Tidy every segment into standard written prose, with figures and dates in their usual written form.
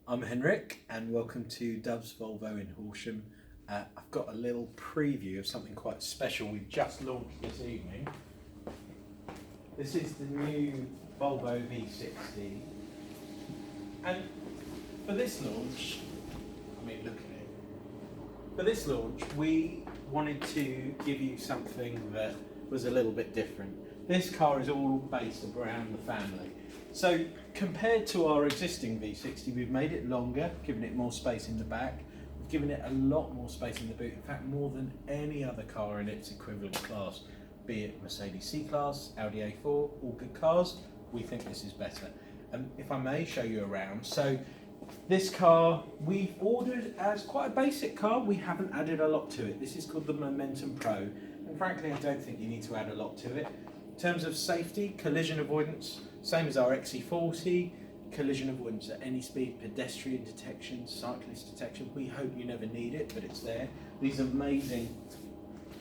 I'm Henrik and welcome to Dove's Volvo in Horsham. I've got a little preview of something quite special we've just launched this evening. This is the new Volvo V60, and for this launch, look at it. For this launch we wanted to give you something that was a little bit different. This car is all based around the family. So compared to our existing V60, we've made it longer, given it more space in the back. We've given it a lot more space in the boot, in fact more than any other car in its equivalent class, be it Mercedes C-Class, Audi A4, all good cars. We think this is better. If I may show you around, so this car we've ordered as quite a basic car. We haven't added a lot to it. This is called the Momentum Pro, and frankly I don't think you need to add a lot to it. In terms of safety, collision avoidance, same as our XC40, collision avoidance at any speed, pedestrian detection, cyclist detection. We hope you never need it, but it's there. These amazing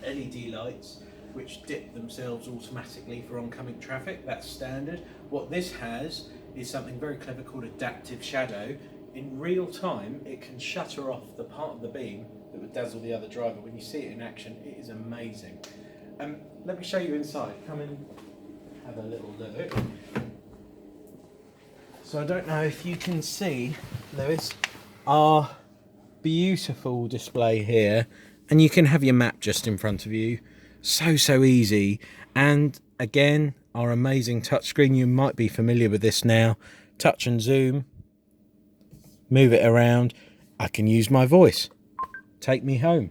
LED lights which dip themselves automatically for oncoming traffic, that's standard. What this has is something very clever called adaptive shadow. In real time, it can shutter off the part of the beam that would dazzle the other driver. When you see it in action, it is amazing. Let me show you inside. Come and have a little look. So I don't know if you can see, Lewis, our beautiful display here, and you can have your map just in front of you. So easy. And again, our amazing touchscreen. You might be familiar with this now. Touch and zoom. Move it around. I can use my voice. Take me home.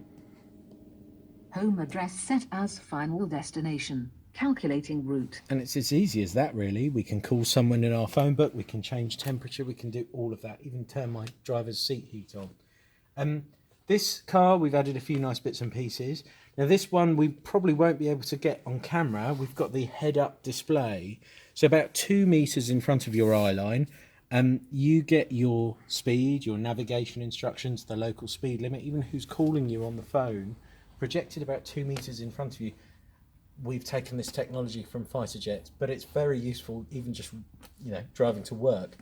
Home address set as final destination. Calculating route. And it's as easy as that, really. We can call someone in our phone book, we can change temperature, we can do all of that, even turn my driver's seat heat on. This car, we've added a few nice bits and pieces. Now this one we probably won't be able to get on camera. We've got the head-up display, so about 2 meters in front of your eye line. You get your speed, your navigation instructions, the local speed limit, even who's calling you on the phone, projected about 2 meters in front of you. We've taken this technology from fighter jets, but it's very useful even just driving to work.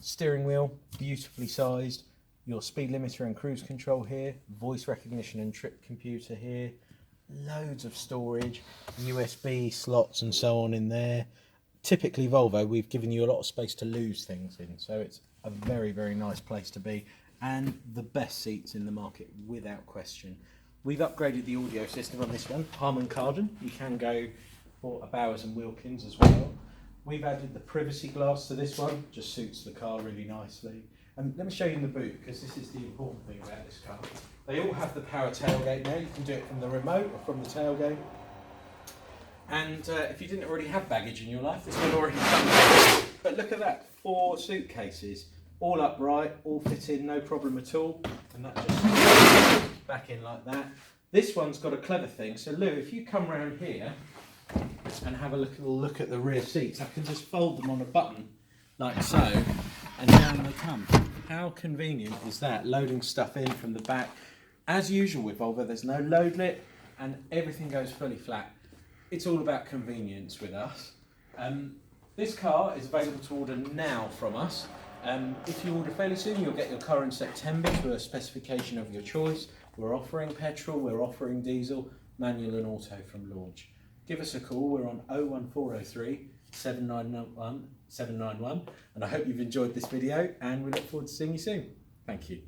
Steering wheel, beautifully sized. Your speed limiter and cruise control here. Voice recognition and trip computer here. Loads of storage, USB slots and so on in there. Typically Volvo, we've given you a lot of space to lose things in, so it's a very nice place to be, and the best seats in the market without question. We've upgraded the audio system on this one, Harman Kardon. You can go for a Bowers and Wilkins as well. We've added the privacy glass to this one, just suits the car really nicely. And let me show you in the boot, because this is the important thing about this car. They all have the power tailgate now. You can do it from the remote or from the tailgate. And if you didn't already have baggage in your life, this one already comes. But look at that, 4 suitcases, all upright, all fit in, no problem at all. And that just back in like that. This one's got a clever thing. So Lou, if you come round here and have a look at the rear seats, I can just fold them on a button like so, and down they come. How convenient is that? Loading stuff in from the back. As usual with Volvo, there's no load lit and everything goes fully flat. It's all about convenience with us. This car is available to order now from us. If you order fairly soon, you'll get your car in September to a specification of your choice. We're offering petrol, we're offering diesel, manual and auto from launch. Give us a call, we're on 01403 791 791, and I hope you've enjoyed this video and we look forward to seeing you soon. Thank you.